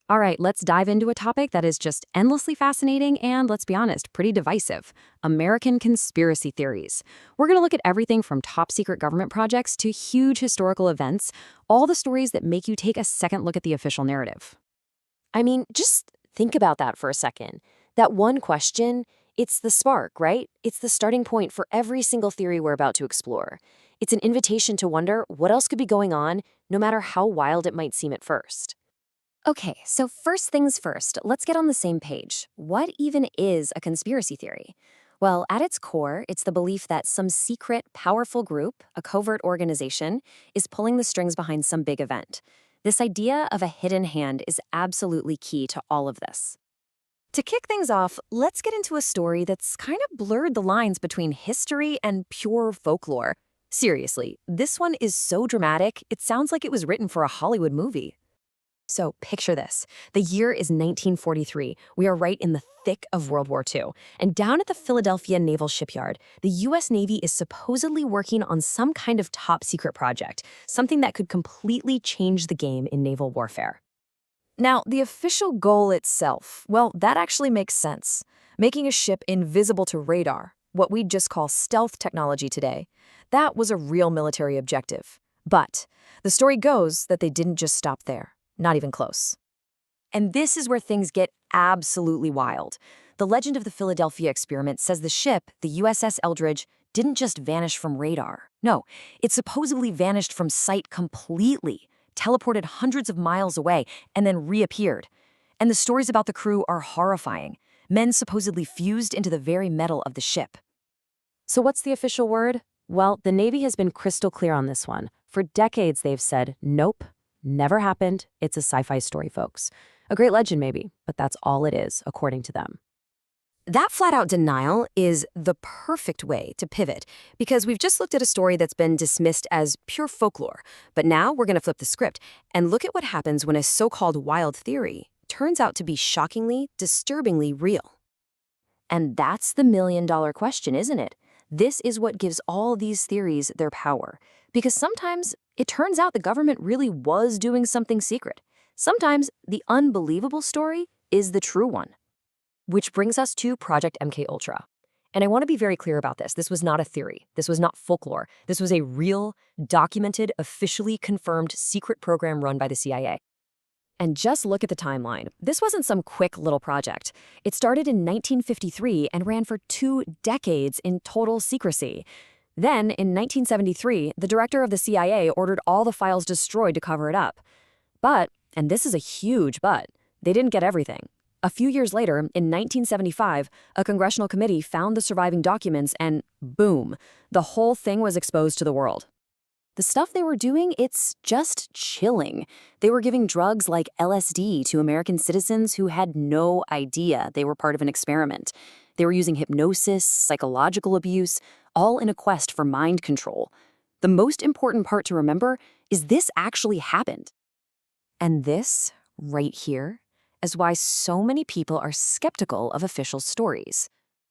All right, let's dive into a topic that is just endlessly fascinating and, let's be honest, pretty divisive: American conspiracy theories. We're going to look at everything from top secret government projects to huge historical events, all the stories that make you take a second look at the official narrative. I mean, just think about that for a second. That one question, it's the spark, right? It's the starting point for every single theory we're about to explore. It's an invitation to wonder what else could be going on, no matter how wild it might seem at first. Okay, so first things first, let's get on the same page. What even is a conspiracy theory? Well, at its core, it's the belief that some secret, powerful group, a covert organization, is pulling the strings behind some big event. This idea of a hidden hand is absolutely key to all of this. To kick things off, let's get into a story that's kind of blurred the lines between history and pure folklore. Seriously, this one is so dramatic, it sounds like it was written for a Hollywood movie. So picture this. The year is 1943. We are right in the thick of World War II. And down at the Philadelphia Naval Shipyard, the U.S. Navy is supposedly working on some kind of top secret project, something that could completely change the game in naval warfare. Now, the official goal itself, well, that actually makes sense. Making a ship invisible to radar, what we'd just call stealth technology today, that was a real military objective. But the story goes that they didn't just stop there. Not even close. And this is where things get absolutely wild. The legend of the Philadelphia experiment says the ship, the USS Eldridge, didn't just vanish from radar. No, it supposedly vanished from sight completely, teleported hundreds of miles away, and then reappeared. And the stories about the crew are horrifying. Men supposedly fused into the very metal of the ship. So, what's the official word? Well, the Navy has been crystal clear on this one. For decades, they've said, nope, never happened. It's a sci-fi story, folks. A great legend, maybe, but that's all it is, according to them. That flat-out denial is the perfect way to pivot, because we've just looked at a story that's been dismissed as pure folklore. But now we're going to flip the script and look at what happens when a so-called wild theory turns out to be shockingly, disturbingly real. And that's the million-dollar question, isn't it? This is what gives all these theories their power. Because sometimes it turns out the government really was doing something secret. Sometimes the unbelievable story is the true one. Which brings us to Project MKUltra. And I want to be very clear about this. This was not a theory. This was not folklore. This was a real, documented, officially confirmed secret program run by the CIA. And just look at the timeline. This wasn't some quick little project. It started in 1953 and ran for 2 decades in total secrecy. Then, in 1973, the director of the CIA ordered all the files destroyed to cover it up. But, and this is a huge but, they didn't get everything. A few years later, in 1975, a congressional committee found the surviving documents and boom, the whole thing was exposed to the world. The stuff they were doing, it's just chilling. They were giving drugs like LSD to American citizens who had no idea they were part of an experiment. They were using hypnosis, psychological abuse, all in a quest for mind control. The most important part to remember is this actually happened. And this, right here, is why so many people are skeptical of official stories.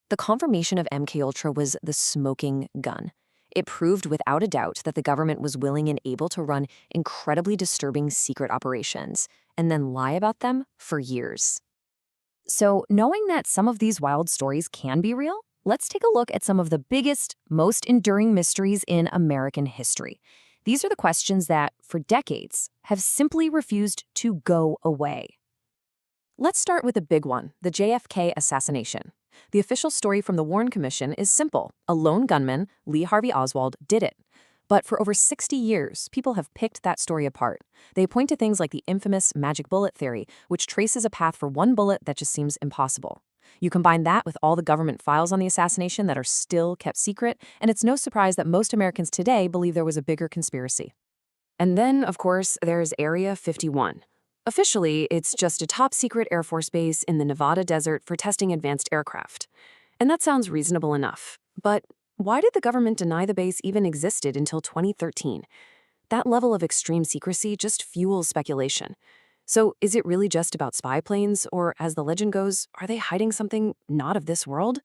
The confirmation of MKUltra was the smoking gun. It proved without a doubt that the government was willing and able to run incredibly disturbing secret operations and then lie about them for years. So, knowing that some of these wild stories can be real, let's take a look at some of the biggest, most enduring mysteries in American history. These are the questions that, for decades, have simply refused to go away. Let's start with a big one, the JFK assassination. The official story from the Warren Commission is simple. A lone gunman, Lee Harvey Oswald, did it. But for over 60 years, people have picked that story apart. They point to things like the infamous magic bullet theory, which traces a path for one bullet that just seems impossible. You combine that with all the government files on the assassination that are still kept secret, and it's no surprise that most Americans today believe there was a bigger conspiracy. And then, of course, there's Area 51. Officially, it's just a top-secret Air Force base in the Nevada desert for testing advanced aircraft. And that sounds reasonable enough. But why did the government deny the base even existed until 2013? That level of extreme secrecy just fuels speculation. So is it really just about spy planes, or as the legend goes, are they hiding something not of this world?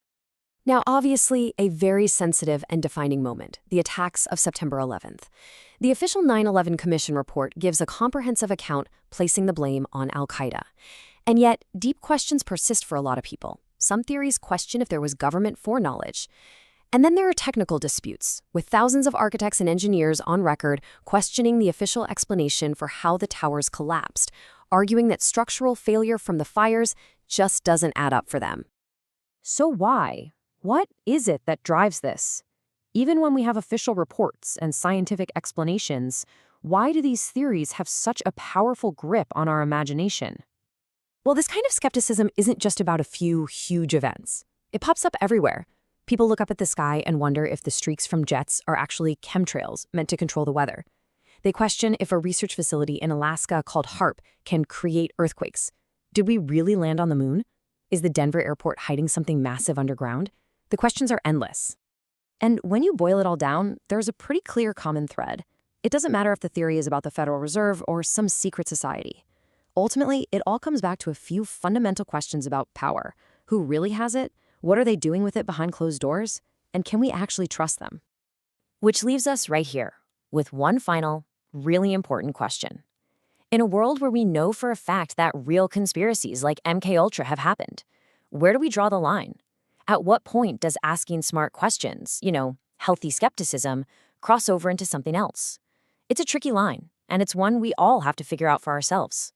Now, obviously, a very sensitive and defining moment, the attacks of September 11th. The official 9/11 Commission report gives a comprehensive account placing the blame on al-Qaeda. And yet, deep questions persist for a lot of people. Some theories question if there was government foreknowledge. And then there are technical disputes, with thousands of architects and engineers on record questioning the official explanation for how the towers collapsed, arguing that structural failure from the fires just doesn't add up for them. So why? What is it that drives this? Even when we have official reports and scientific explanations, why do these theories have such a powerful grip on our imagination? Well, this kind of skepticism isn't just about a few huge events. It pops up everywhere. People look up at the sky and wonder if the streaks from jets are actually chemtrails meant to control the weather. They question if a research facility in Alaska called HARP can create earthquakes. Did we really land on the moon? Is the Denver airport hiding something massive underground? The questions are endless. And when you boil it all down, there's a pretty clear common thread. It doesn't matter if the theory is about the Federal Reserve or some secret society. Ultimately, it all comes back to a few fundamental questions about power. Who really has it? What are they doing with it behind closed doors? And can we actually trust them? Which leaves us right here with one final, really important question. In a world where we know for a fact that real conspiracies like MKUltra have happened, where do we draw the line? At what point does asking smart questions, healthy skepticism, cross over into something else? It's a tricky line, and it's one we all have to figure out for ourselves.